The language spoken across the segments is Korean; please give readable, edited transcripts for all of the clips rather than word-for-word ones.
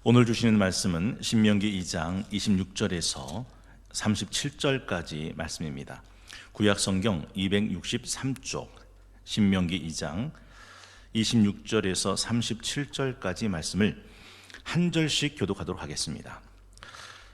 오늘 주시는 말씀은 신명기 2장 26절에서 37절까지 말씀입니다. 구약성경 263쪽 신명기 2장 26절에서 37절까지 말씀을 한 절씩 교독하도록 하겠습니다.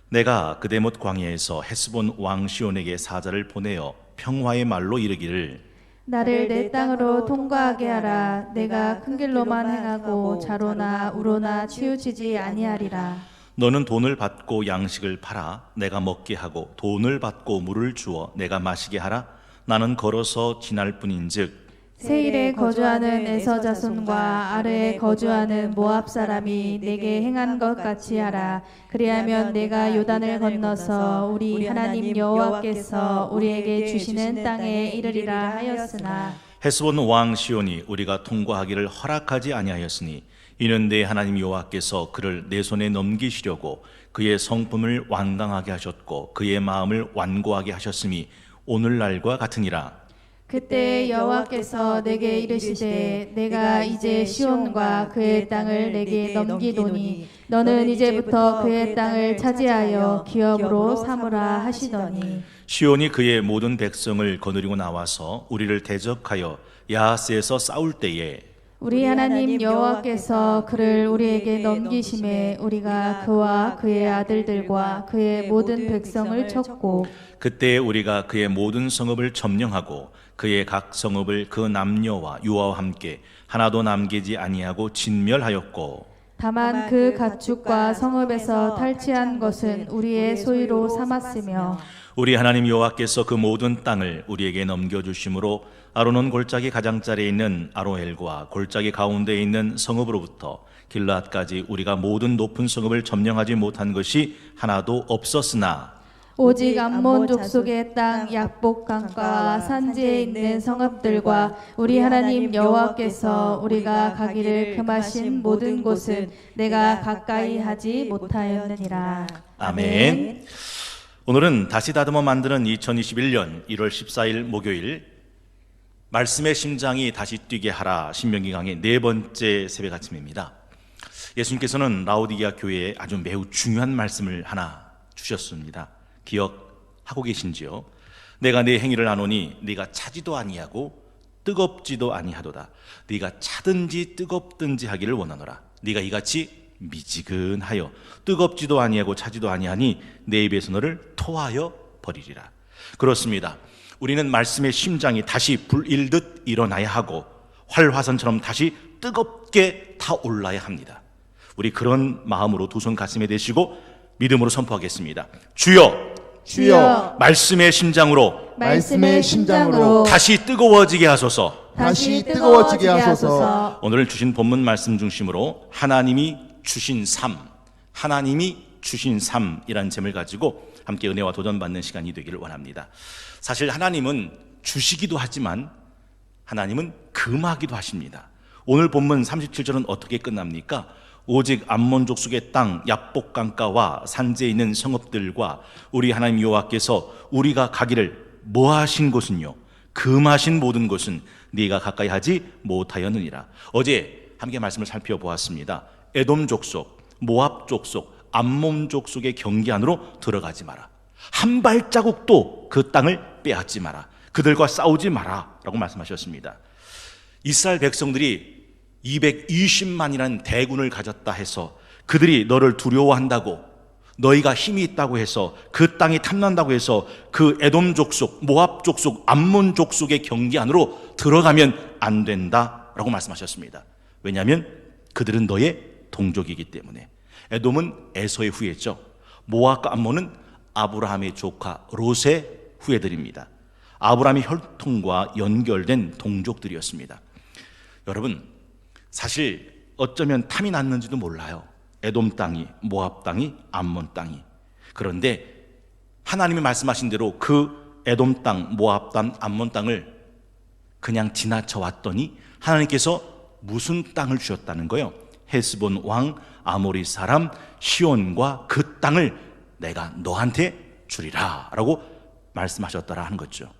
내가 그대못 광야에서 헤스본 왕 시온에게 사자를 보내어 평화의 말로 이르기를 나를 내 땅으로 통과하게 하라. 내가 큰 길로만 행하고 자로나 우로나 치우치지 아니하리라. 너는 돈을 받고 양식을 팔아 내가 먹게 하고 돈을 받고 물을 주어 내가 마시게 하라. 나는 걸어서 지날 뿐인즉 세일에 거주하는 에서 자손과 아르에 거주하는 모압 사람이 내게 행한 것 같이 하라. 그리하면 내가 요단을 건너서 우리 하나님 여호와께서 우리에게 주시는 땅에 이르리라 하였으나 헤스본 왕 시온이 우리가 통과하기를 허락하지 아니하였으니 이는 내 하나님 여호와께서 그를 내 손에 넘기시려고 그의 성품을 완강하게 하셨고 그의 마음을 완고하게 하셨음이 오늘날과 같으니라. 그때 여호와께서 내게 이르시되 내가 이제 시온과 그의 땅을 내게 넘기노니 너는 이제부터 그의 땅을 차지하여 기업으로 삼으라 하시더니 시온이 그의 모든 백성을 거느리고 나와서 우리를 대적하여 야하스에서 싸울 때에 우리 하나님 여호와께서 그를 우리에게 넘기심에 우리가 그와 그의 아들들과 그의 모든 백성을 쳤고 그때 우리가 그의 모든 성읍을 점령하고 그의 각 성읍을 그 남녀와 유아와 함께 하나도 남기지 아니하고 진멸하였고 다만 그 가축과 성읍에서 탈취한 것은 우리의 소유로 삼았으며 우리 하나님 여호와께서 그 모든 땅을 우리에게 넘겨주심으로 아로논 골짜기 가장자리에 있는 아로엘과 골짜기 가운데에 있는 성읍으로부터 길라앗까지 우리가 모든 높은 성읍을 점령하지 못한 것이 하나도 없었으나 오직 암몬 족속의 땅 약복 강가와 산지에 있는 성읍들과 우리 하나님 여호와께서 우리가 가기를 금하신 모든 곳은 내가 가까이 하지 못하였느니라. 아멘. 오늘은 다시 다듬어 만드는 2021년 1월 14일 목요일 말씀의 심장이 다시 뛰게 하라 신명기 강의 네 번째 새벽 아침입니다. 예수님께서는 라오디게아 교회에 아주 매우 중요한 말씀을 하나 주셨습니다. 기억하고 계신지요? 내가 네 행위를 아노니 네가 차지도 아니하고 뜨겁지도 아니하도다. 네가 차든지 뜨겁든지 하기를 원하노라. 네가 이같이 미지근하여 뜨겁지도 아니하고 차지도 아니하니 내 입에서 너를 토하여 버리리라. 그렇습니다. 우리는 말씀의 심장이 다시 불일듯 일어나야 하고 활화산처럼 다시 뜨겁게 타올라야 합니다. 우리 그런 마음으로 두 손 가슴에 대시고 믿음으로 선포하겠습니다. 주여, 주여, 말씀의 심장으로 다시 뜨거워지게 하소서. 다시 뜨거워지게 하소서. 오늘 주신 본문 말씀 중심으로 하나님이 주신 삶이란 제목을 가지고 함께 은혜와 도전받는 시간이 되기를 원합니다. 사실 하나님은 주시기도 하지만 하나님은 금하기도 하십니다. 오늘 본문 37절은 어떻게 끝납니까? 오직 암몬 족속의 땅 약복 강가와 산지에 있는 성읍들과 우리 하나님 여호와께서 우리가 가기를 뭐하신 곳은요? 금하신 모든 곳은 네가 가까이 하지 못하였느니라. 어제 함께 말씀을 살펴보았습니다. 에돔 족속, 모압 족속, 암몬 족속의 경계 안으로 들어가지 마라. 한 발자국도 그 땅을 빼앗지 마라. 그들과 싸우지 마라 라고 말씀하셨습니다. 이스라엘 백성들이 220만이라는 대군을 가졌다 해서 그들이 너를 두려워한다고, 너희가 힘이 있다고 해서 그 땅이 탐난다고 해서 그 에돔 족속, 모압 족속, 암몬 족속의 경계 안으로 들어가면 안 된다라고 말씀하셨습니다. 왜냐하면 그들은 너의 동족이기 때문에. 에돔은 에서의 후예죠. 모압과 암몬은 아브라함의 조카 롯의 후예들입니다. 아브라함의 혈통과 연결된 동족들이었습니다. 여러분, 사실 어쩌면 탐이 났는지도 몰라요. 에돔 땅이, 모압 땅이, 암몬 땅이. 그런데 하나님이 말씀하신 대로 그 에돔 땅, 모압 땅, 암몬 땅을 그냥 지나쳐 왔더니 하나님께서 무슨 땅을 주셨다는 거예요? 헤스본 왕 아모리 사람 시온과 그 땅을 내가 너한테 주리라 라고 말씀하셨더라 하는 거죠.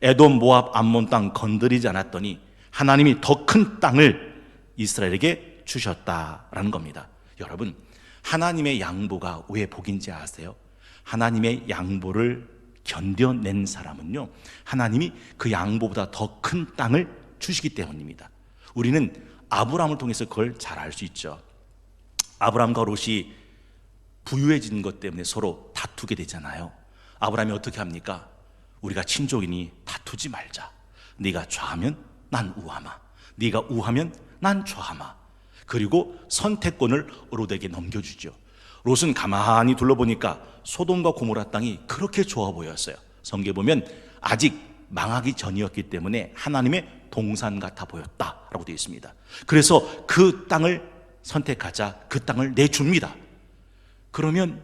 에돔, 모압, 암몬 땅 건드리지 않았더니 하나님이 더 큰 땅을 이스라엘에게 주셨다라는 겁니다. 여러분, 하나님의 양보가 왜 복인지 아세요? 하나님의 양보를 견뎌낸 사람은요, 하나님이 그 양보보다 더 큰 땅을 주시기 때문입니다. 우리는 아브라함을 통해서 그걸 잘 알 수 있죠. 아브라함과 롯이 부유해진 것 때문에 서로 다투게 되잖아요. 아브라함이 어떻게 합니까? 우리가 친족이니 다투지 말자. 네가 좌하면 난 우하마, 네가 우하면 난 좌하마. 그리고 선택권을 롯에게 넘겨주죠. 롯은 가만히 둘러보니까 소돔과 고모라 땅이 그렇게 좋아 보였어요. 성경에 보면 아직 망하기 전이었기 때문에 하나님의 동산 같아 보였다라고 되어 있습니다. 그래서 그 땅을 선택하자 그 땅을 내줍니다. 그러면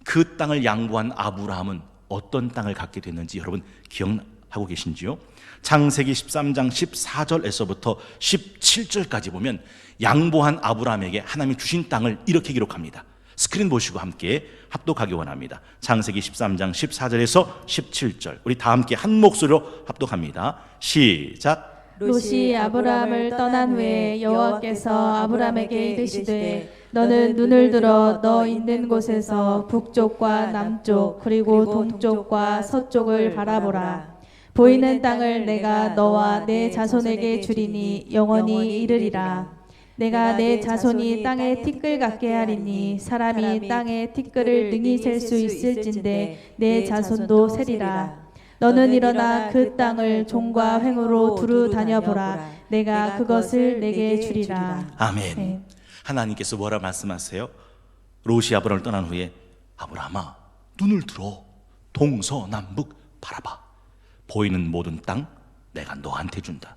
그 땅을 양보한 아브라함은 어떤 땅을 갖게 됐는지 여러분 기억하고 계신지요? 창세기 13장 14절에서부터 17절까지 보면 양보한 아브라함에게 하나님이 주신 땅을 이렇게 기록합니다. 스크린 보시고 함께 합독하기 원합니다. 창세기 13장 14절에서 17절 우리 다 함께 한 목소리로 합독합니다. 시작. 롯이 아브라함을 떠난 후에 여호와께서 아브라함에게 이르시되 너는 눈을 들어 너 있는 곳에서 북쪽과 남쪽 그리고 동쪽과 서쪽을 바라보라. 보이는 땅을 내가 너와 내 자손에게 주리니 영원히 이르리라. 내가 내 자손이 땅에 티끌 같게 하리니 사람이 땅에 티끌을 능히 셀 수 있을진데 내 자손도 세리라. 너는 일어나 그 땅을 종과 횡으로 두루 다녀보라. 내가 그것을 내게 주리라. 아멘. 네. 하나님께서 뭐라 말씀하세요? 롯이 아브라함을 떠난 후에 아브라함아 눈을 들어 동서남북 바라봐. 보이는 모든 땅 내가 너한테 준다.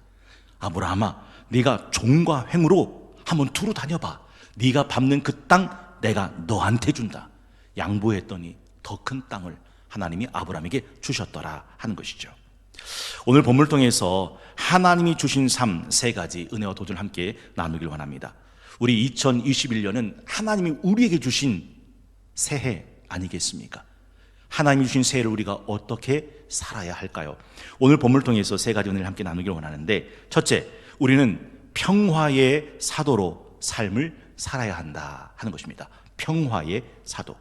아브라함아 네가 종과 횡으로 한번 두루 다녀봐. 네가 밟는 그 땅 내가 너한테 준다. 양보했더니 더 큰 땅을 하나님이 아브라함에게 주셨더라 하는 것이죠. 오늘 본문을 통해서 하나님이 주신 삶 세 가지 은혜와 도전을 함께 나누길 원합니다. 우리 2021년은 하나님이 우리에게 주신 새해 아니겠습니까? 하나님이 주신 새해를 우리가 어떻게 살아야 할까요? 오늘 본문을 통해서 세 가지 은혜를 함께 나누길 원하는데, 첫째, 우리는 평화의 사도로 삶을 살아야 한다 하는 것입니다. 평화의 사도.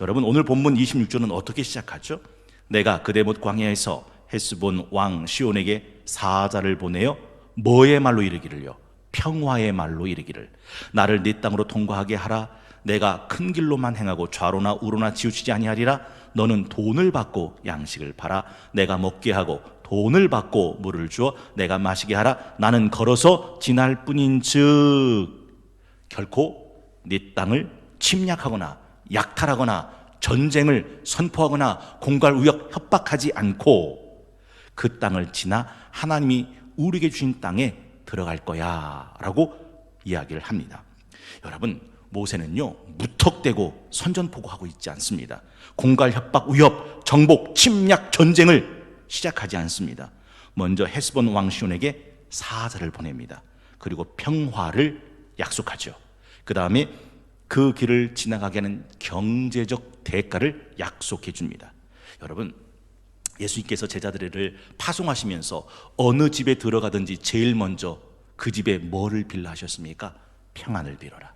여러분, 오늘 본문 26절은 어떻게 시작하죠? 내가 그대 못 광야에서 헤스본 왕 시온에게 사자를 보내어 뭐의 말로 이르기를요? 평화의 말로 이르기를. 나를 네 땅으로 통과하게 하라. 내가 큰 길로만 행하고 좌로나 우로나 치우치지 아니하리라. 너는 돈을 받고 양식을 팔아 내가 먹게 하고 돈을 받고 물을 주어 내가 마시게 하라. 나는 걸어서 지날 뿐인즉 결코 네 땅을 침략하거나 약탈하거나 전쟁을 선포하거나 공갈 우역 협박하지 않고 그 땅을 지나 하나님이 우리에게 주신 땅에 들어갈 거야 라고 이야기를 합니다. 여러분, 모세는요 무턱대고 선전포고하고 있지 않습니다. 공갈 협박 위협 정복 침략 전쟁을 시작하지 않습니다. 먼저 헤스본 왕 시온에게 사자를 보냅니다. 그리고 평화를 약속하죠. 그 다음에 그 길을 지나가게 하는 경제적 대가를 약속해 줍니다. 여러분, 예수님께서 제자들을 파송하시면서 어느 집에 들어가든지 제일 먼저 그 집에 뭐를 빌라 하셨습니까? 평안을 빌어라.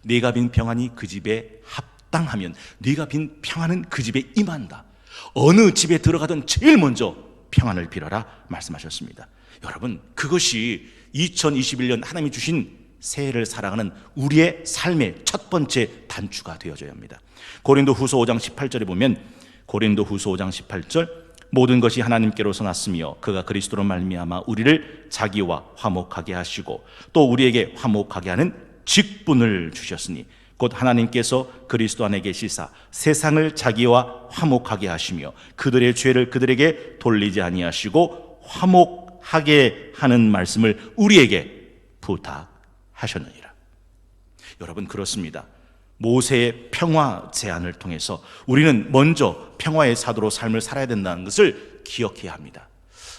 네가 빈 평안이 그 집에 합당하면 네가 빈 평안은 그 집에 임한다. 어느 집에 들어가든 제일 먼저 평안을 빌어라 말씀하셨습니다. 여러분, 그것이 2021년 하나님이 주신 새해를 살아가는 우리의 삶의 첫 번째 단추가 되어져야 합니다. 고린도후서 5장 18절에 보면, 고린도후서 5장 18절, 모든 것이 하나님께로서 났으며 그가 그리스도로 말미암아 우리를 자기와 화목하게 하시고 또 우리에게 화목하게 하는 직분을 주셨으니 곧 하나님께서 그리스도 안에 계시사 세상을 자기와 화목하게 하시며 그들의 죄를 그들에게 돌리지 아니하시고 화목하게 하는 말씀을 우리에게 부탁하셨느니라. 여러분, 그렇습니다. 모세의 평화 제안을 통해서 우리는 먼저 평화의 사도로 삶을 살아야 된다는 것을 기억해야 합니다.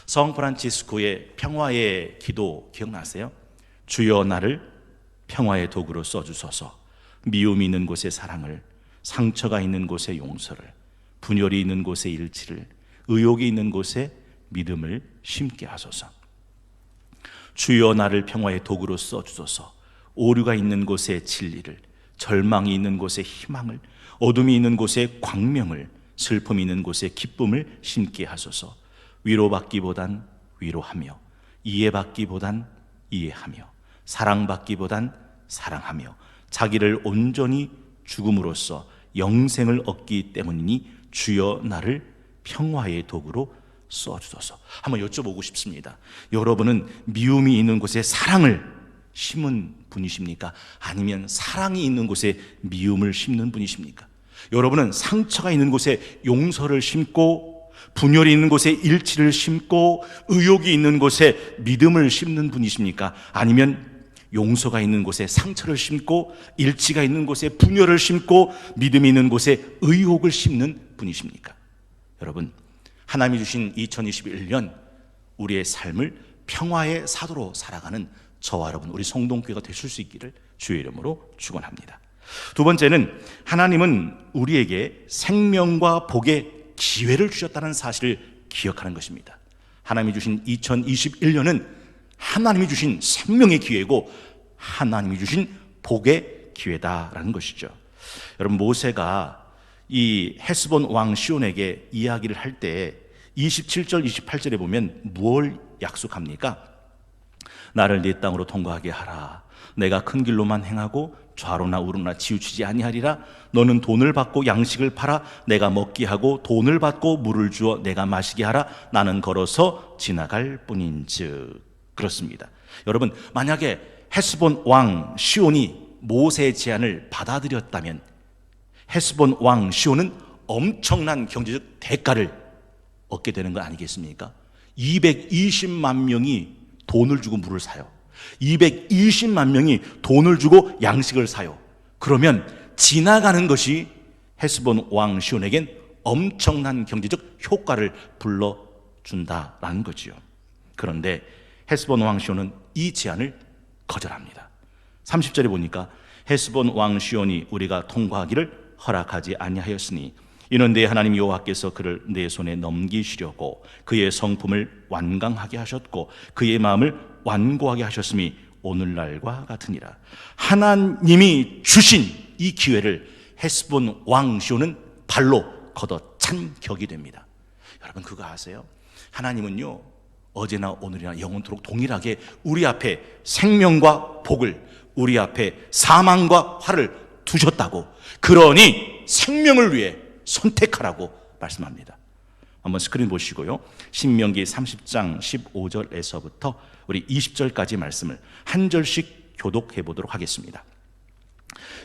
성 프란치스코의 평화의 기도 기억나세요? 주여 나를 평화의 도구로 써주소서. 미움이 있는 곳에 사랑을, 상처가 있는 곳에 용서를, 분열이 있는 곳에 일치를, 의욕이 있는 곳에 믿음을 심게 하소서. 주여 나를 평화의 도구로 써주소서. 오류가 있는 곳에 진리를, 절망이 있는 곳에 희망을, 어둠이 있는 곳에 광명을, 슬픔이 있는 곳에 기쁨을 심게 하소서. 위로받기보단 위로하며, 이해받기보단 이해하며, 사랑받기보단 사랑하며, 자기를 온전히 죽음으로써 영생을 얻기 때문이니 주여 나를 평화의 도구로 써주소서. 한번 여쭤보고 싶습니다. 여러분은 미움이 있는 곳에 사랑을 심은 분이십니까? 아니면 사랑이 있는 곳에 미움을 심는 분이십니까? 여러분은 상처가 있는 곳에 용서를 심고, 분열이 있는 곳에 일치를 심고, 의욕이 있는 곳에 믿음을 심는 분이십니까? 아니면 용서가 있는 곳에 상처를 심고, 일치가 있는 곳에 분열을 심고, 믿음이 있는 곳에 의욕을 심는 분이십니까? 여러분, 하나님이 주신 2021년 우리의 삶을 평화의 사도로 살아가는 저와 여러분, 우리 성동교회가 되실 수 있기를 주의 이름으로 축원합니다. 두 번째는 하나님은 우리에게 생명과 복의 기회를 주셨다는 사실을 기억하는 것입니다. 하나님이 주신 2021년은 하나님이 주신 생명의 기회고 하나님이 주신 복의 기회다라는 것이죠. 여러분, 모세가 이 헤스본 왕 시온에게 이야기를 할 때 27절 28절에 보면 무엇을 약속합니까? 나를 네 땅으로 통과하게 하라. 내가 큰 길로만 행하고 좌로나 우로나 치우치지 아니하리라. 너는 돈을 받고 양식을 팔아 내가 먹게 하고 돈을 받고 물을 주어 내가 마시게 하라. 나는 걸어서 지나갈 뿐인즉. 그렇습니다. 여러분, 만약에 헤스본 왕 시온이 모세의 제안을 받아들였다면 헤스본 왕 시온은 엄청난 경제적 대가를 얻게 되는 거 아니겠습니까? 220만 명이 돈을 주고 물을 사요. 220만 명이 돈을 주고 양식을 사요. 그러면 지나가는 것이 헤스본 왕 시온에겐 엄청난 경제적 효과를 불러준다라는 거지요. 그런데 헤스본 왕 시온은 이 제안을 거절합니다. 30절에 보니까 헤스본 왕 시온이 우리가 통과하기를 허락하지 아니하였으니 이는 내 하나님 여호와께서 그를 내 손에 넘기시려고 그의 성품을 완강하게 하셨고 그의 마음을 완고하게 하셨음이 오늘날과 같으니라. 하나님이 주신 이 기회를 헤스본 왕 시온은 발로 걷어찬 격이 됩니다. 여러분, 그거 아세요? 하나님은요, 어제나 오늘이나 영원토록 동일하게 우리 앞에 생명과 복을, 우리 앞에 사망과 화를 두셨다고, 그러니 생명을 위해 선택하라고 말씀합니다. 한번 스크린 보시고요, 신명기 30장 15절에서부터 우리 20절까지 말씀을 한 절씩 교독해 보도록 하겠습니다.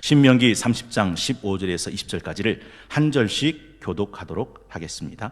신명기 30장 15절에서 20절까지를 한 절씩 교독하도록 하겠습니다.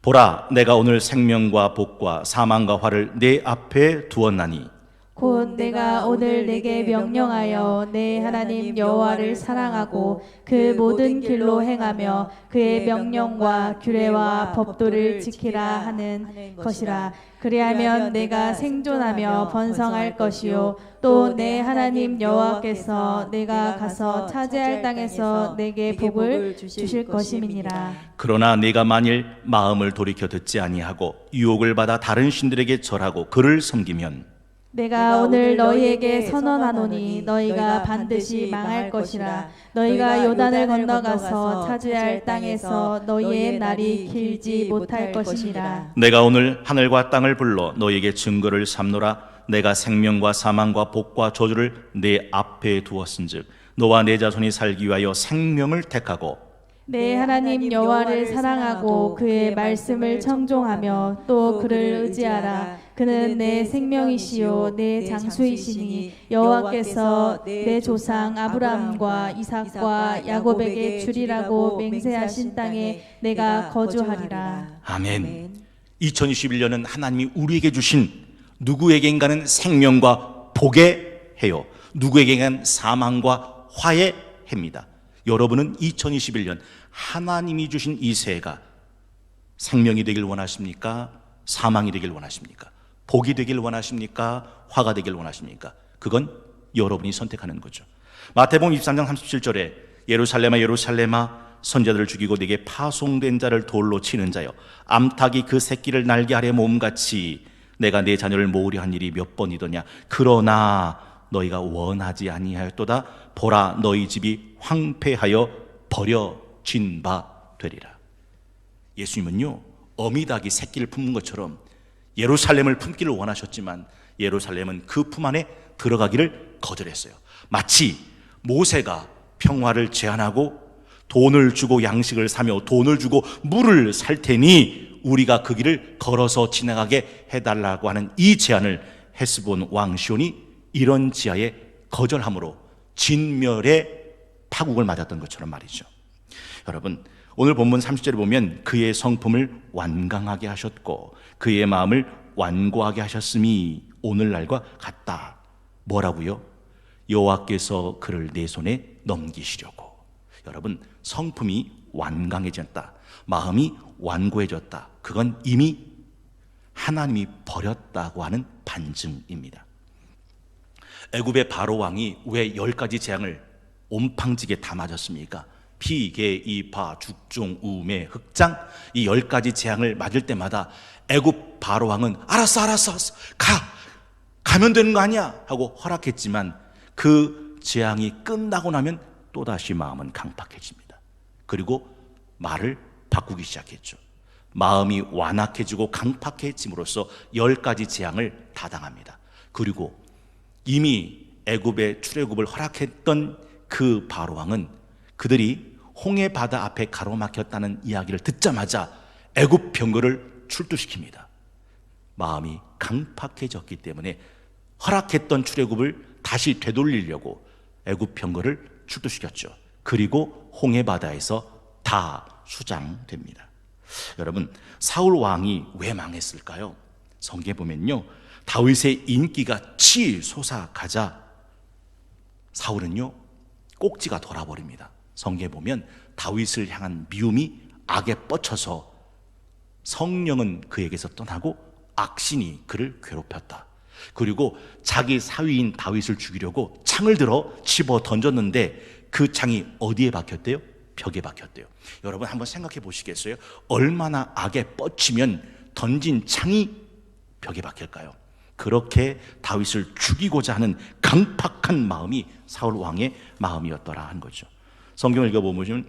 보라, 내가 오늘 생명과 복과 사망과 화를 내 앞에 두었나니 곧 내가 오늘 내게 명령하여 내 하나님 여호와를 사랑하고 그 모든 길로 행하며 그의 명령과 규례와 법도를 지키라 하는 것이라. 그리하면 내가 생존하며 번성할 것이요 또 내 하나님 여호와께서 내가 가서 차지할 땅에서 내게 복을 주실 것임이니라. 그러나 네가 만일 마음을 돌이켜 듣지 아니하고 유혹을 받아 다른 신들에게 절하고 그를 섬기면 내가 오늘 너희에게 선언하노니 너희가 반드시 망할 것이라. 너희가 요단을 건너가서 차지할 땅에서 너희의 날이 길지 못할 것이니라. 내가 오늘 하늘과 땅을 불러 너희에게 증거를 삼노라. 내가 생명과 사망과 복과 저주를 내 앞에 두었은즉 너와 내 자손이 살기 위하여 생명을 택하고 내 하나님 여호와를 사랑하고 그의 말씀을 청종하며 또 그를 의지하라. 그는 내 생명이시요 내 장수이시니 여호와께서 내 조상 아브라함과 이삭과 야곱에게 주리라고 맹세하신 땅에 내가 거주하리라. 아멘. 2021년은 하나님이 우리에게 주신, 누구에게인가는 생명과 복의 해요, 누구에게는 사망과 화의 해입니다. 여러분은 2021년 하나님이 주신 이 새해가 생명이 되길 원하십니까? 사망이 되길 원하십니까? 복이 되길 원하십니까? 화가 되길 원하십니까? 그건 여러분이 선택하는 거죠. 마태복음 23장 37절에 예루살렘아 예루살렘아 선자들을 죽이고 네게 파송된 자를 돌로 치는 자여 암탉이 그 새끼를 날개 아래 모음같이 내가 내 자녀를 모으려 한 일이 몇 번이더냐. 그러나 너희가 원하지 아니하였도다. 보라, 너희 집이 황폐하여 버려진 바 되리라. 예수님은요, 어미닭이 새끼를 품는 것처럼 예루살렘을 품기를 원하셨지만 예루살렘은 그 품 안에 들어가기를 거절했어요. 마치 모세가 평화를 제안하고 돈을 주고 양식을 사며 돈을 주고 물을 살 테니 우리가 그 길을 걸어서 지나가게 해달라고 하는 이 제안을 헤스본 왕 시온이 이런 지하에 거절함으로 진멸의 파국을 맞았던 것처럼 말이죠. 여러분, 오늘 본문 30절에 보면 그의 성품을 완강하게 하셨고 그의 마음을 완고하게 하셨음이 오늘날과 같다. 뭐라고요? 여호와께서 그를 내 손에 넘기시려고. 여러분, 성품이 완강해졌다, 마음이 완고해졌다, 그건 이미 하나님이 버렸다고 하는 반증입니다. 애굽의 바로 왕이 왜 10가지 재앙을 온팡지게 다 맞았습니까? 피, 개, 이, 바, 죽종, 우매, 흑장, 이 10가지 재앙을 맞을 때마다 애굽 바로 왕은 알았어 가면 되는 거 아니야 하고 허락했지만 그 재앙이 끝나고 나면 또다시 마음은 강팍해집니다. 그리고 말을 바꾸기 시작했죠. 마음이 완악해지고 강팍해짐으로써 10가지 재앙을 다 당합니다. 그리고 이미 애굽의 출애굽을 허락했던 그 바로 왕은 그들이 홍해 바다 앞에 가로막혔다는 이야기를 듣자마자 애굽 병거를 출두시킵니다. 마음이 강팍해졌기 때문에 허락했던 출애굽을 다시 되돌리려고 애굽 병거를 출두시켰죠. 그리고 홍해 바다에서 다 수장됩니다. 여러분, 사울 왕이 왜 망했을까요? 성경에 보면요, 다윗의 인기가 치솟아가자 사울은요 꼭지가 돌아버립니다. 성경에 보면 다윗을 향한 미움이 악에 뻗쳐서 성령은 그에게서 떠나고 악신이 그를 괴롭혔다. 그리고 자기 사위인 다윗을 죽이려고 창을 들어 집어 던졌는데 그 창이 어디에 박혔대요? 벽에 박혔대요. 여러분 한번 생각해 보시겠어요? 얼마나 악에 뻗치면 던진 창이 벽에 박힐까요? 그렇게 다윗을 죽이고자 하는 강팍한 마음이 사울 왕의 마음이었더라 한 거죠. 성경을 읽어보면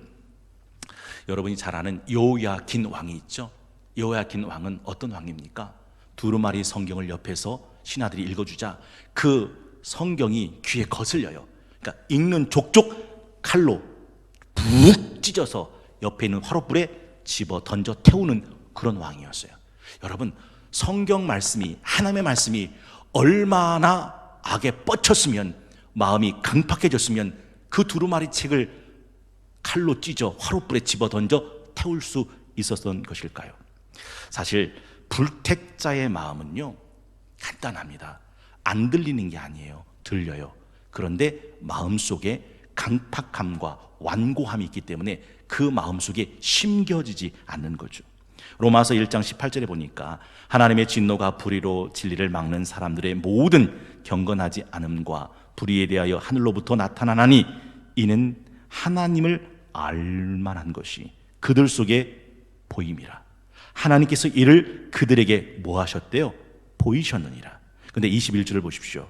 여러분이 잘 아는 여호야긴 왕이 있죠. 여호야긴 왕은 어떤 왕입니까? 두루마리 성경을 옆에서 신하들이 읽어주자 그 성경이 귀에 거슬려요. 그러니까 읽는 족족 칼로 푹 찢어서 옆에 있는 화롯불에 집어 던져 태우는 그런 왕이었어요. 여러분, 성경 말씀이, 하나님의 말씀이 얼마나 악에 뻗쳤으면, 마음이 강팍해졌으면 그 두루마리 책을 칼로 찢어 화롯불에 집어 던져 태울 수 있었던 것일까요? 사실 불택자의 마음은요 간단합니다. 안 들리는 게 아니에요. 들려요. 그런데 마음속에 강팍함과 완고함이 있기 때문에 그 마음속에 심겨지지 않는 거죠. 로마서 1장 18절에 보니까 하나님의 진노가 불의로 진리를 막는 사람들의 모든 경건하지 않음과 불의에 대하여 하늘로부터 나타나나니 이는 하나님을 알만한 것이 그들 속에 보임이라. 하나님께서 이를 그들에게 뭐 하셨대요? 보이셨느니라. 근데 21절을 보십시오.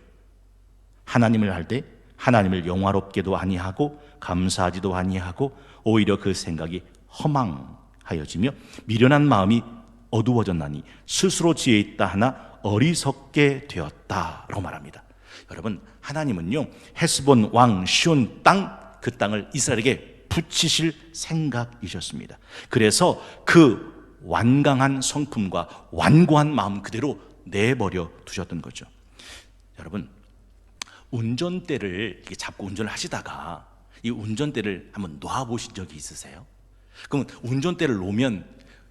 하나님을 할 때 하나님을 영화롭게도 아니하고 감사하지도 아니하고 오히려 그 생각이 허망하여지며 미련한 마음이 어두워졌나니 스스로 지혜 있다 하나 어리석게 되었다라고 말합니다. 여러분, 하나님은요 헤스본 왕 시온 땅, 그 땅을 이스라엘에게 붙이실 생각이셨습니다. 그래서 그 완강한 성품과 완고한 마음 그대로 내버려 두셨던 거죠. 여러분, 운전대를 이렇게 잡고 운전을 하시다가 이 운전대를 한번 놔보신 적이 있으세요? 그럼 운전대를 놓으면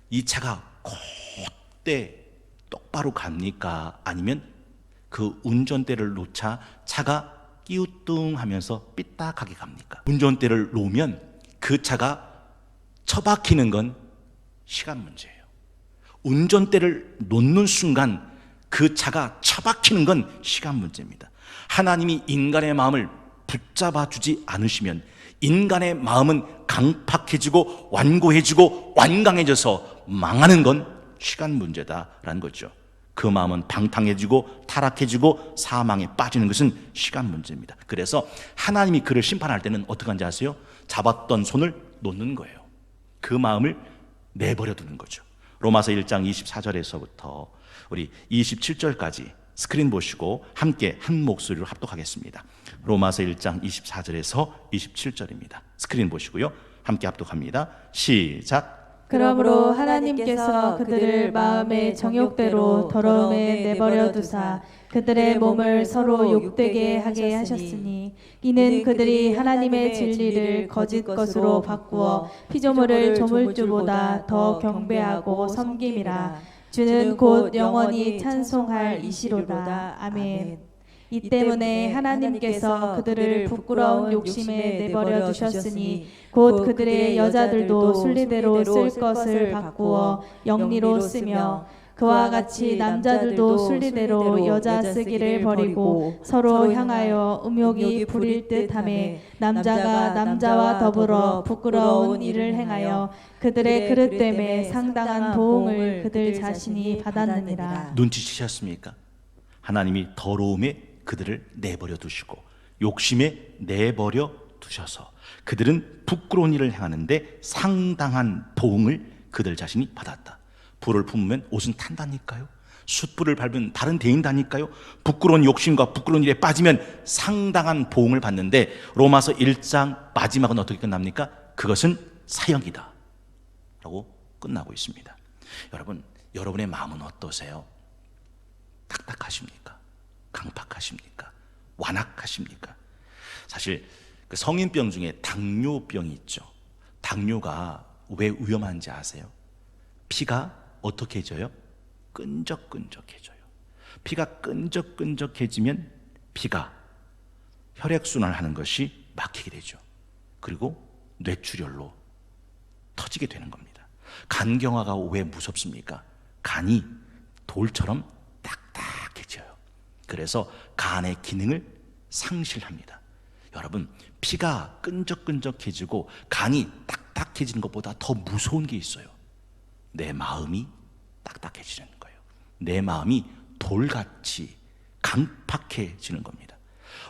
이 차가 곧대 똑바로 갑니까? 아니면 그 운전대를 놓자 차가 끼우뚱하면서 삐딱하게 갑니까? 운전대를 놓으면 그 차가 처박히는 건 시간 문제예요. 운전대를 놓는 순간 그 차가 처박히는 건 시간 문제입니다. 하나님이 인간의 마음을 붙잡아 주지 않으시면 인간의 마음은 강팍해지고 완고해지고 완강해져서 망하는 건 시간 문제다라는 거죠. 그 마음은 방탕해지고 타락해지고 사망에 빠지는 것은 시간 문제입니다. 그래서 하나님이 그를 심판할 때는 어떻게 하는지 아세요? 잡았던 손을 놓는 거예요. 그 마음을 내버려 두는 거죠. 로마서 1장 24절에서부터 우리 27절까지 스크린 보시고 함께 한 목소리로 합독하겠습니다. 로마서 1장 24절에서 27절입니다. 스크린 보시고요. 함께 합독합니다. 시작. 그러므로 하나님께서 그들을 마음의 정욕대로 더러움에 내버려 두사 그들의 몸을 서로 욕되게 하게 하셨으니 이는 그들이 하나님의 진리를 거짓 것으로 바꾸어 피조물을 조물주보다 더 경배하고 섬김이라. 주는 곧 영원히 찬송할 이시로다. 아멘. 이 때문에 하나님께서 그들을 부끄러운 욕심에 내버려 두셨으니 곧 그들의 여자들도 순리대로 쓸 것을 바꾸어 영리로 쓰며 그와 같이 남자들도 순리대로 여자 쓰기를 버리고 서로 향하여 음욕이 부릴 듯하며 남자가 남자와 더불어 부끄러운 일을 행하여 그들의 그릇 때문에 상당한 보응을 그들 자신이 받았느니라. 눈치채셨습니까? 하나님이 더러움에 그들을 내버려 두시고 욕심에 내버려 두셔서 그들은 부끄러운 일을 행하는데 상당한 보응을 그들 자신이 받았다. 불을 품으면 옷은 탄다니까요. 숯불을 밟으면 발은 데인다니까요. 부끄러운 욕심과 부끄러운 일에 빠지면 상당한 보응을 받는데 로마서 1장 마지막은 어떻게 끝납니까? 그것은 사형이다 라고 끝나고 있습니다. 여러분, 여러분의 마음은 어떠세요? 딱딱하십니까? 강팍하십니까? 완악하십니까? 사실 그 성인병 중에 당뇨병이 있죠. 당뇨가 왜 위험한지 아세요? 피가 어떻게 해져요? 끈적끈적해져요. 피가 끈적끈적해지면 피가 혈액순환을 하는 것이 막히게 되죠. 그리고 뇌출혈로 터지게 되는 겁니다. 간경화가 왜 무섭습니까? 간이 돌처럼 딱딱해져요. 그래서 간의 기능을 상실합니다. 여러분, 피가 끈적끈적해지고 간이 딱딱해지는 것보다 더 무서운 게 있어요. 내 마음이 딱딱해지는 거예요. 내 마음이 돌같이 강팍해지는 겁니다.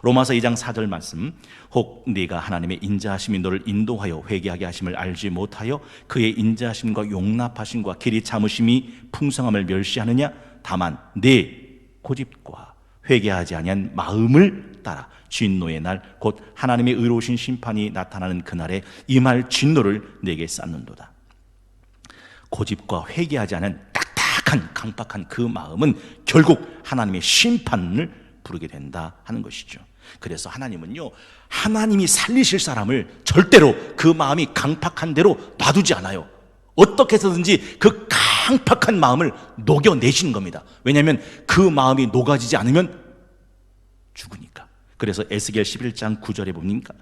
로마서 2장 4절 말씀, 혹 네가 하나님의 인자하심이 너를 인도하여 회개하게 하심을 알지 못하여 그의 인자하심과 용납하심과 길이 참으심이 풍성함을 멸시하느냐? 다만 네 고집과 회개하지 아니한 마음을 따라 진노의 날 곧 하나님의 의로우신 심판이 나타나는 그날에 임할 진노를 내게 쌓는도다. 고집과 회개하지 않은 딱딱한 강팍한 그 마음은 결국 하나님의 심판을 부르게 된다 하는 것이죠. 그래서 하나님은요, 하나님이 살리실 사람을 절대로 그 마음이 강팍한 대로 놔두지 않아요. 어떻게 해서든지 그 강팍한 마음을 녹여내시는 겁니다. 왜냐하면 그 마음이 녹아지지 않으면 죽으니까. 그래서 에스겔 11장 9절에 보니까,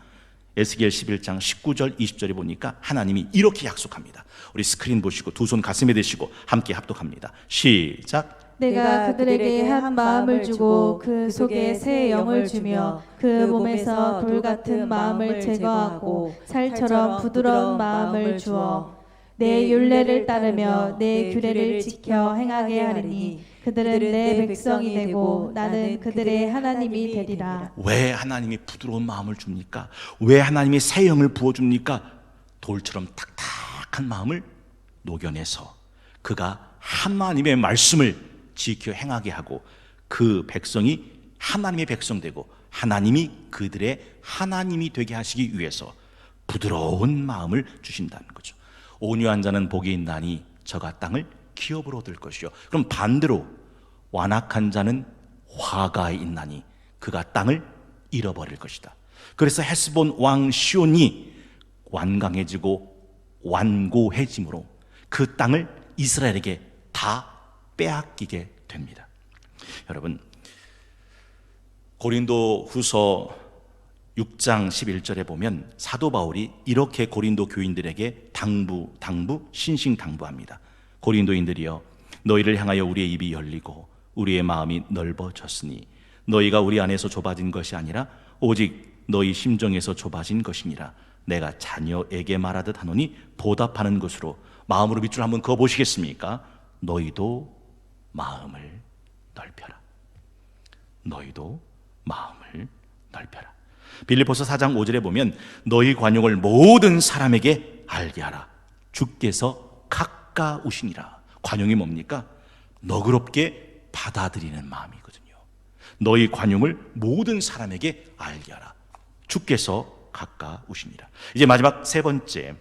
에스겔 11장 19절 20절에 보니까 하나님이 이렇게 약속합니다. 우리 스크린 보시고 두 손 가슴에 대시고 함께 합독합니다. 시작. 내가 그들에게 한 마음을 주고 그 속에 새 영을 주며 그 몸에서 돌 같은 마음을 제거하고 살처럼 부드러운 마음을 주어 내 율례를 따르며 내 규례를 지켜 행하게 하리니 그들은 내 백성이 되고 나는 그들의 하나님이 되리라. 왜 하나님이 부드러운 마음을 줍니까? 왜 하나님이 새 영을 부어줍니까? 돌처럼 딱딱한 마음을 녹여내서 그가 하나님의 말씀을 지켜 행하게 하고 그 백성이 하나님의 백성 되고 하나님이 그들의 하나님이 되게 하시기 위해서 부드러운 마음을 주신다는 거죠. 온유한 자는 복이 있나니 저가 땅을 기업으로 얻을 것이요. 그럼 반대로 완악한 자는 화가 있나니 그가 땅을 잃어버릴 것이다. 그래서 헤스본 왕 시온이 완강해지고 완고해짐으로 그 땅을 이스라엘에게 다 빼앗기게 됩니다. 여러분, 고린도 후서 6장 11절에 보면 사도 바울이 이렇게 고린도 교인들에게 신신당부합니다. 고린도인들이여, 너희를 향하여 우리의 입이 열리고 우리의 마음이 넓어졌으니 너희가 우리 안에서 좁아진 것이 아니라 오직 너희 심정에서 좁아진 것이니라. 내가 자녀에게 말하듯 하노니 보답하는 것으로 마음으로 밑줄 한번 그어 보시겠습니까? 너희도 마음을 넓혀라. 너희도 마음을 넓혀라. 빌립보서 4장 5절에 보면 너희 관용을 모든 사람에게 알게 하라. 주께서 가까우시니라. 관용이 뭡니까? 너그럽게 받아들이는 마음이거든요. 너희 관용을 모든 사람에게 알게 하라. 주께서 가까우시니라. 이제 마지막 세 번째,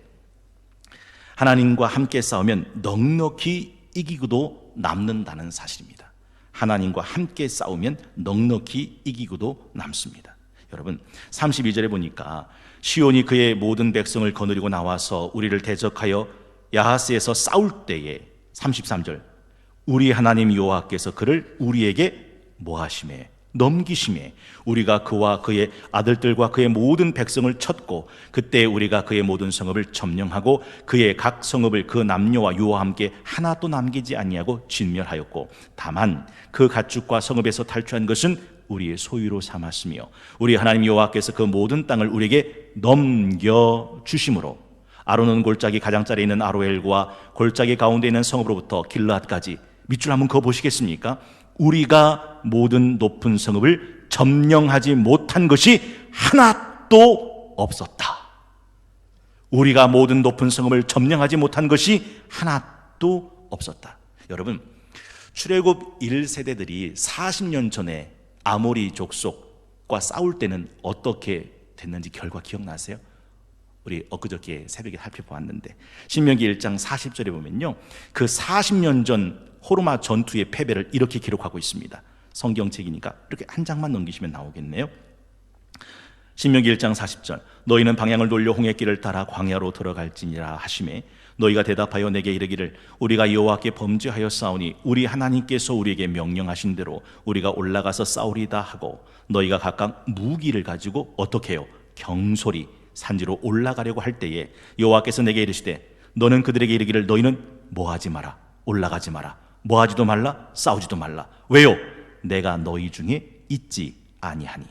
하나님과 함께 싸우면 넉넉히 이기고도 남는다는 사실입니다. 하나님과 함께 싸우면 넉넉히 이기고도 남습니다. 여러분 32절에 보니까 시온이 그의 모든 백성을 거느리고 나와서 우리를 대적하여 야하스에서 싸울 때에 33절 우리 하나님 여호와께서 그를 우리에게 뭐하심에 넘기심에 우리가 그와 그의 아들들과 그의 모든 백성을 쳤고 그때 우리가 그의 모든 성읍을 점령하고 그의 각 성읍을 그 남녀와 유아와 함께 하나도 남기지 아니하고 진멸하였고 다만 그 가축과 성읍에서 탈취한 것은 우리의 소유로 삼았으며 우리 하나님 여호와께서 그 모든 땅을 우리에게 넘겨주심으로 아로논 골짜기 가장자리에 있는 아로엘과 골짜기 가운데 있는 성읍으로부터 길르앗까지 밑줄 한번 그어 보시겠습니까? 우리가 모든 높은 성읍을 점령하지 못한 것이 하나도 없었다. 우리가 모든 높은 성읍을 점령하지 못한 것이 하나도 없었다. 여러분 출애굽 1세대들이 40년 전에 아모리 족속과 싸울 때는 어떻게 됐는지 결과 기억나세요? 우리 엊그저께 새벽에 살펴보았는데 신명기 1장 40절에 보면요 그 40년 전 호르마 전투의 패배를 이렇게 기록하고 있습니다. 성경책이니까 이렇게 한 장만 넘기시면 나오겠네요. 신명기 1장 40절 너희는 방향을 돌려 홍해길을 따라 광야로 들어갈지니라 하시매 너희가 대답하여 내게 이르기를 우리가 여호와께 범죄하였사오니 우리 하나님께서 우리에게 명령하신 대로 우리가 올라가서 싸우리다 하고 너희가 각각 무기를 가지고 어떻게 해요? 경솔히 산지로 올라가려고 할 때에 여호와께서 내게 이르시되 너는 그들에게 이르기를 너희는 뭐하지 마라 올라가지 마라 뭐하지도 말라 싸우지도 말라. 왜요? 내가 너희 중에 있지 아니하니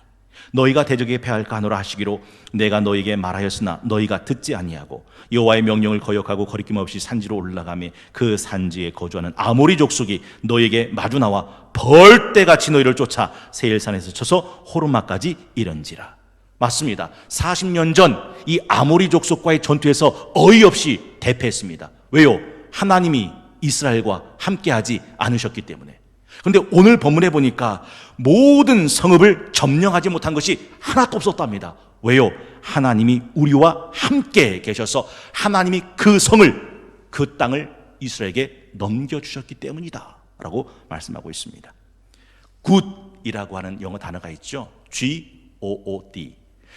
너희가 대적에 패할까 하노라 하시기로 내가 너희에게 말하였으나 너희가 듣지 아니하고 여호와의 명령을 거역하고 거리낌 없이 산지로 올라가매 그 산지에 거주하는 아모리 족속이 너희에게 마주 나와 벌떼같이 너희를 쫓아 세일산에서 쳐서 호르마까지 이른지라. 맞습니다. 40년 전 이 아모리 족속과의 전투에서 어이없이 대패했습니다. 왜요? 하나님이 이스라엘과 함께하지 않으셨기 때문에. 그런데 오늘 본문에 보니까 모든 성읍을 점령하지 못한 것이 하나도 없었답니다. 왜요? 하나님이 우리와 함께 계셔서 하나님이 그 성을 그 땅을 이스라엘에게 넘겨주셨기 때문이다 라고 말씀하고 있습니다. good이라고 하는 영어 단어가 있죠. G-O-O-D.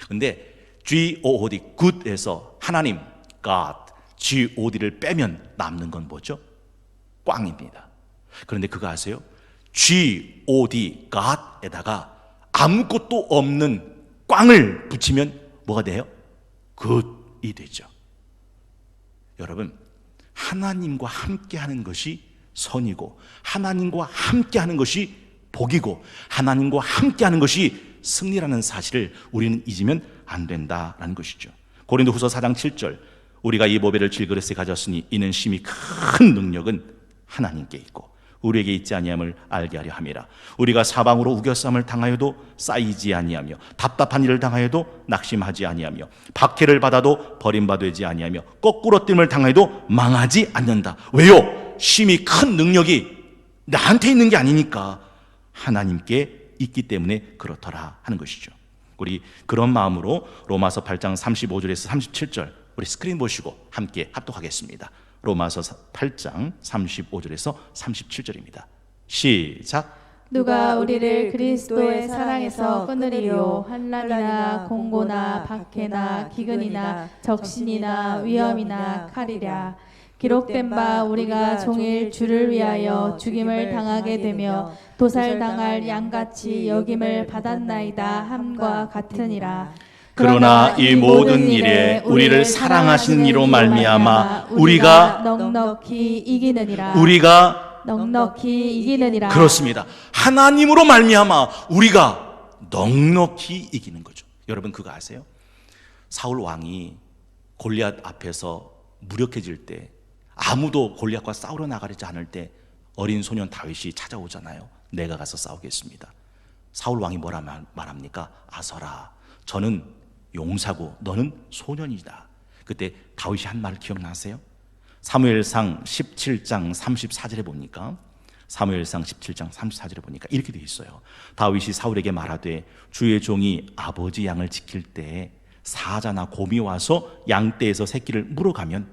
근데 G-O-O-D, good에서 하나님, God, G-O-D를 빼면 남는 건 뭐죠? 꽝입니다. 그런데 그거 아세요? G-O-D, God에다가 아무것도 없는 꽝을 붙이면 뭐가 돼요? good이 되죠. 여러분, 하나님과 함께하는 것이 선이고 하나님과 함께하는 것이 복이고 하나님과 함께하는 것이 승리라는 사실을 우리는 잊으면 안 된다라는 것이죠. 고린도후서 4장 7절 우리가 이 보배를 질그릇에 가졌으니 이는 심히 큰 능력은 하나님께 있고 우리에게 있지 아니함을 알게 하려 함이라. 우리가 사방으로 우겨쌈을 당하여도 쌓이지 아니하며 답답한 일을 당하여도 낙심하지 아니하며 박해를 받아도 버림받지 아니하며 거꾸로 뜸을 당하여도 망하지 않는다. 왜요? 심히 큰 능력이 나한테 있는 게 아니니까 하나님께 있기 때문에 그렇더라 하는 것이죠. 우리 그런 마음으로 로마서 8장 35절에서 37절 우리 스크린 보시고 함께 합독하겠습니다. 로마서 8장 35절에서 37절입니다. 시작. 누가 우리를 그리스도의 사랑에서 끊으리요? 환난이나 공고나 박해나 기근이나 적신이나 위험이나 칼이랴. 기록된 바 우리가 종일 주를 위하여 죽임을 당하게 되며 도살당할 양같이 여김을 받았나이다 함과 같으니라. 그러나 이 모든 일에 우리를 사랑하시는 이로 말미암아 우리가 넉넉히 이기느니라. 우리가 넉넉히 이기느니라. 그렇습니다. 하나님으로 말미암아 우리가 넉넉히 이기는 거죠. 여러분 그거 아세요? 사울 왕이 골리앗 앞에서 무력해질 때 아무도 골리앗과 싸우러 나가지 않을 때 어린 소년 다윗이 찾아오잖아요. 내가 가서 싸우겠습니다. 사울 왕이 뭐라 말합니까? 아서라, 저는 용사고 너는 소년이다. 그때 다윗이 한 말 기억나세요? 사무엘상 17장 34절에 보니까, 사무엘상 17장 34절에 보니까 이렇게 되어 있어요. 다윗이 사울에게 말하되 주의 종이 아버지 양을 지킬 때에 사자나 곰이 와서 양떼에서 새끼를 물어가면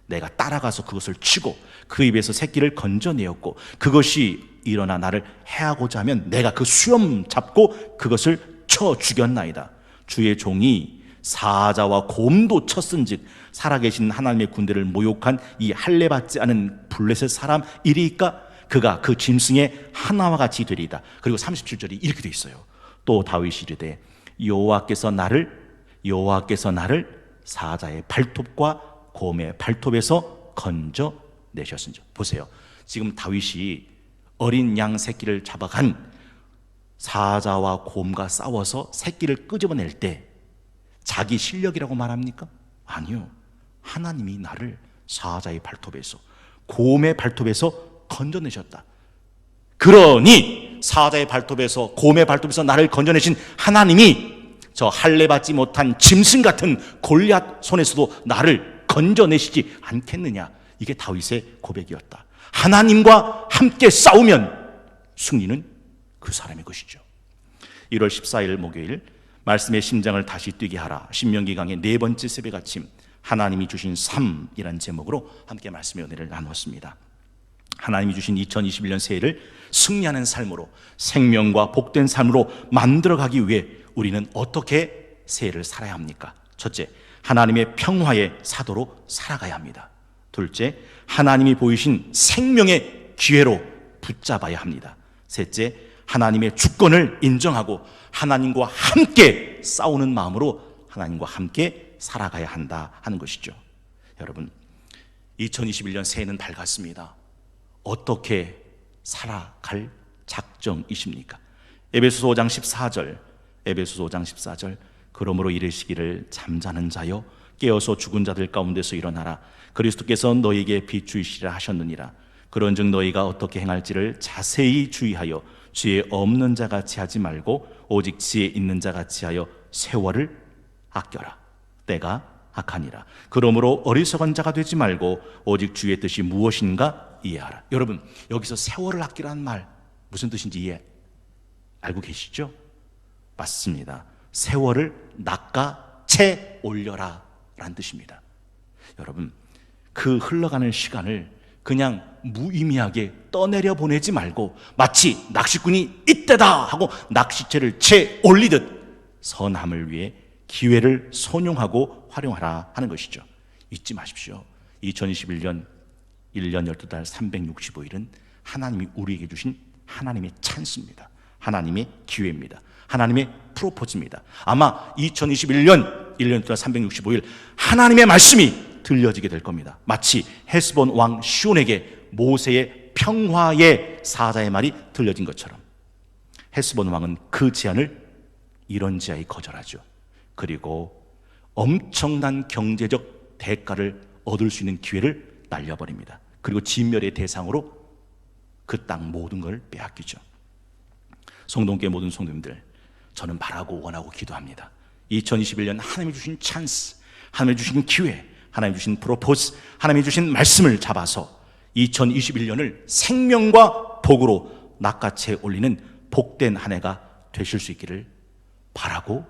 내가 따라가서 그것을 치고 그 입에서 새끼를 건져내었고 그것이 일어나 나를 해하고자 하면 내가 그 수염 잡고 그것을 쳐 죽였나이다. 주의 종이 사자와 곰도 쳤은즉 살아계신 하나님의 군대를 모욕한 이 할례받지 않은 블레셋 사람 이리이까 그가 그 짐승의 하나와 같이 되리이다. 그리고 37절이 이렇게 되어 있어요. 또 다윗이 이르되 여호와께서 나를 사자의 발톱과 곰의 발톱에서 건져내셨은즉. 보세요, 지금 다윗이 어린 양 새끼를 잡아간 사자와 곰과 싸워서 새끼를 끄집어낼 때 자기 실력이라고 말합니까? 아니요, 하나님이 나를 사자의 발톱에서 곰의 발톱에서 건져내셨다. 그러니 사자의 발톱에서 곰의 발톱에서 나를 건져내신 하나님이 저 할례받지 못한 짐승 같은 골리앗 손에서도 나를 건져내시지 않겠느냐. 이게 다윗의 고백이었다. 하나님과 함께 싸우면 승리는 그 사람의 것이죠. 1월 14일 목요일 말씀의 심장을 다시 뛰게 하라, 신명기 강의 네 번째 새벽 아침, 하나님이 주신 삶이란 제목으로 함께 말씀의 은혜를 나누었습니다. 하나님이 주신 2021년 새해를 승리하는 삶으로, 생명과 복된 삶으로 만들어가기 위해 우리는 어떻게 새해를 살아야 합니까? 첫째, 하나님의 평화의 사도로 살아가야 합니다. 둘째, 하나님이 보이신 생명의 기회로 붙잡아야 합니다. 셋째, 하나님의 주권을 인정하고 하나님과 함께 싸우는 마음으로 하나님과 함께 살아가야 한다 하는 것이죠. 여러분, 2021년 새해는 밝았습니다. 어떻게 살아갈 작정이십니까? 에베소서 5장 14절, 그러므로 이르시기를 잠자는 자여 깨어서 죽은 자들 가운데서 일어나라, 그리스도께서 너희에게 비추이시라 하셨느니라. 그런즉 너희가 어떻게 행할지를 자세히 주의하여 지혜 없는 자같이 하지 말고 오직 지혜 있는 자같이 하여 세월을 아껴라. 때가 악하니라. 그러므로 어리석은 자가 되지 말고 오직 주의 뜻이 무엇인가 이해하라. 여러분, 여기서 세월을 아끼라는 말 무슨 뜻인지 알고 계시죠? 맞습니다. 세월을 낚아채 올려라 라는 뜻입니다. 여러분, 그 흘러가는 시간을 그냥 무의미하게 떠내려 보내지 말고 마치 낚시꾼이 이때다 하고 낚시채를 채 올리듯 선함을 위해 기회를 선용하고 활용하라 하는 것이죠. 잊지 마십시오. 2021년 1년 12달 365일은 하나님이 우리에게 주신 하나님의 찬스입니다. 하나님의 기회입니다. 하나님의 프로포즈입니다. 아마 2021년 1년 12달 365일 하나님의 말씀이 들려지게 될 겁니다. 마치 헤스본 왕 시온에게 모세의 평화의 사자의 말이 들려진 것처럼 헤스본 왕은 그 제안을 이런지하에 거절하죠. 그리고 엄청난 경제적 대가를 얻을 수 있는 기회를 날려버립니다. 그리고 진멸의 대상으로 그 땅 모든 걸 빼앗기죠. 성동교회 모든 성도님들, 저는 바라고 원하고 기도합니다. 2021년 하나님이 주신 찬스, 하나님이 주신 기회, 하나님이 주신 프로포즈, 하나님이 주신 말씀을 잡아서 2021년을 생명과 복으로 낚아채 올리는 복된 한 해가 되실 수 있기를 바라고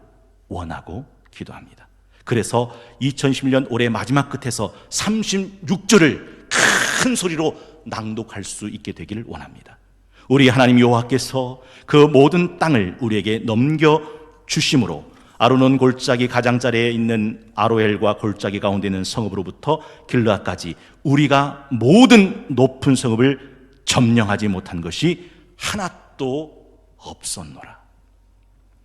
원하고 기도합니다. 그래서 2021년 올해 마지막 끝에서 36절을 큰 소리로 낭독할 수 있게 되기를 원합니다. 우리 하나님 여호와께서 그 모든 땅을 우리에게 넘겨주심으로 아르논 골짜기 가장자리에 있는 아로엘과 골짜기 가운데 있는 성읍으로부터 길르앗까지 우리가 모든 높은 성읍을 점령하지 못한 것이 하나도 없었노라.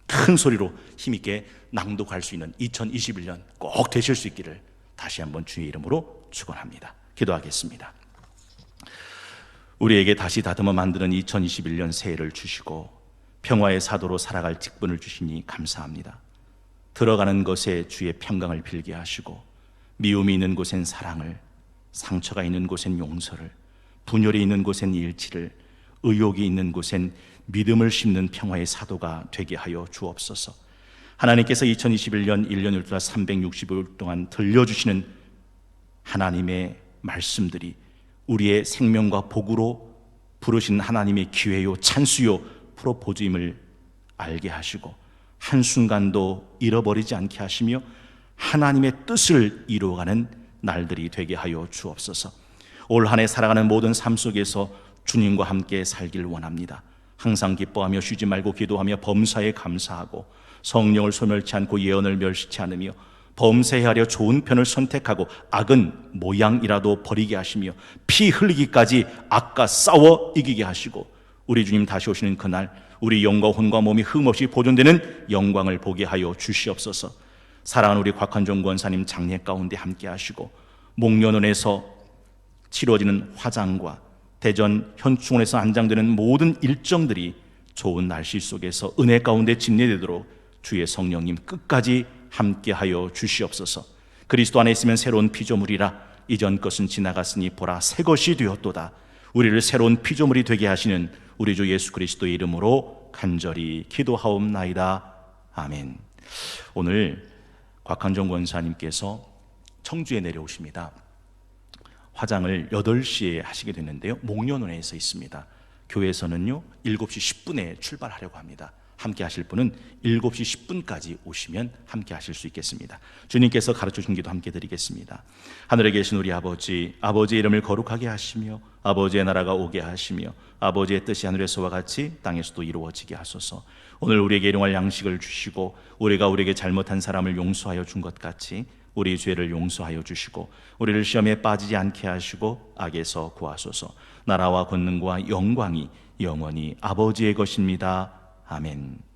큰 소리로 힘있게 낭독할 수 있는 2021년 꼭 되실 수 있기를 다시 한번 주의 이름으로 축원합니다. 기도하겠습니다. 우리에게 다시 다듬어 만드는 2021년 새해를 주시고 평화의 사도로 살아갈 직분을 주시니 감사합니다. 들어가는 것에 주의 평강을 빌게 하시고 미움이 있는 곳엔 사랑을, 상처가 있는 곳엔 용서를, 분열이 있는 곳엔 일치를, 의욕이 있는 곳엔 믿음을 심는 평화의 사도가 되게 하여 주옵소서. 하나님께서 2021년 1년을 돌아 365일 동안 들려주시는 하나님의 말씀들이 우리의 생명과 복으로 부르신 하나님의 기회요 찬수요 프로포즈임을 알게 하시고 한순간도 잃어버리지 않게 하시며 하나님의 뜻을 이루어가는 날들이 되게 하여 주옵소서. 올 한 해 살아가는 모든 삶 속에서 주님과 함께 살길 원합니다. 항상 기뻐하며 쉬지 말고 기도하며 범사에 감사하고 성령을 소멸치 않고 예언을 멸시치 않으며 범세하려 좋은 편을 선택하고 악은 모양이라도 버리게 하시며 피 흘리기까지 악과 싸워 이기게 하시고 우리 주님 다시 오시는 그날 우리 영과 혼과 몸이 흠없이 보존되는 영광을 보게 하여 주시옵소서. 사랑하는 우리 곽한종 권사님 장례 가운데 함께 하시고 목련원에서 치러지는 화장과 대전 현충원에서 안장되는 모든 일정들이 좋은 날씨 속에서 은혜 가운데 진례되도록 주의 성령님 끝까지 함께하여 주시옵소서. 그리스도 안에 있으면 새로운 피조물이라 이전 것은 지나갔으니 보라 새 것이 되었도다. 우리를 새로운 피조물이 되게 하시는 우리 주 예수 그리스도의 이름으로 간절히 기도하옵나이다. 아멘. 오늘 곽한종 권사님께서 청주에 내려오십니다. 화장을 8시에 하시게 됐는데요, 목련원에서 있습니다. 교회에서는요 7시 10분에 출발하려고 합니다. 함께 하실 분은 7시 10분까지 오시면 함께 하실 수 있겠습니다. 주님께서 가르쳐 주신 기도 함께 드리겠습니다. 하늘에 계신 우리 아버지, 아버지의 이름을 거룩하게 하시며 아버지의 나라가 오게 하시며 아버지의 뜻이 하늘에서와 같이 땅에서도 이루어지게 하소서. 오늘 우리에게 일용할 양식을 주시고 우리가 우리에게 잘못한 사람을 용서하여 준 것 같이 우리 죄를 용서하여 주시고 우리를 시험에 빠지지 않게 하시고 악에서 구하소서. 나라와 권능과 영광이 영원히 아버지의 것입니다. 아멘.